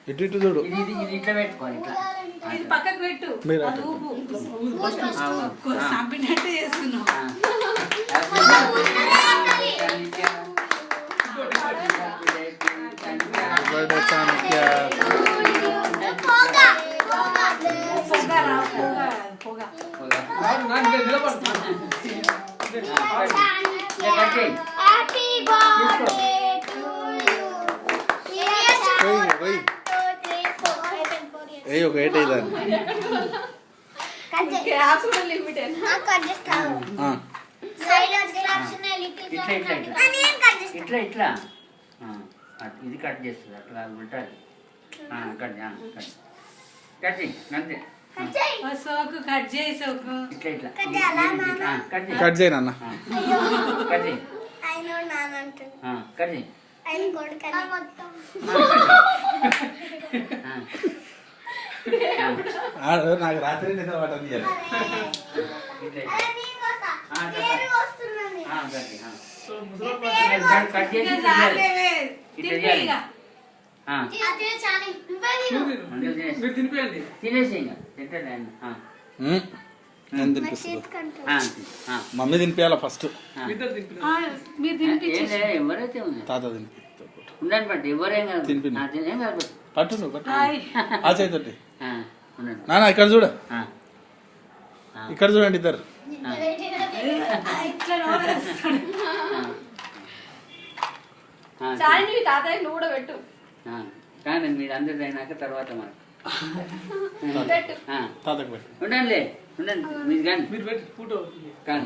ఇటు ఇటు చూడు. ఇది ఇట్లా పెట్టుకోవాలి, ఇట్లా ఇది పక్కకు పెట్టు. మీరు అది ఊపు. సంపినట్టు చేస్తున్నావు. బర్త్డే చాణక్య. ఏ ఒక ఏట్ అయ్యింది ఇట్లా ఇట్లా ఇది కట్ చేస్తుంది అట్లా ఉంటుంది. కట్ కట్ చేయి అంతే. సోకు కట్ చేయి. సోకు ఇట్లా ఇట్లా కట్ చేయి నాన్న. కట్ చేయి కట్ చేయి. నాకు రాత్రి నిద్ర పట్టదు. తినేసి నేను తినిపిస్తుంది. Mummy తినిపించాల first. ఎవరైతే తాత తినిపి ఉండండి బట్టి ఎవరేం కాదు. తినిపి ఏం కాదు పట్టు నువ్వు పట్టు. ఆ చేతి నాన్న ఇక్కడ చూడ, ఇక్కడ చూడండి ఇద్దరు. నువ్వు కూడా పెట్టు. కానీ మీరు అందరిది అయినాక తర్వాత మనకు తాతకు పెట్టు. ఉండండి ఉండండి మీరు కానీ మీరు పెట్టి ఫోటో కానీ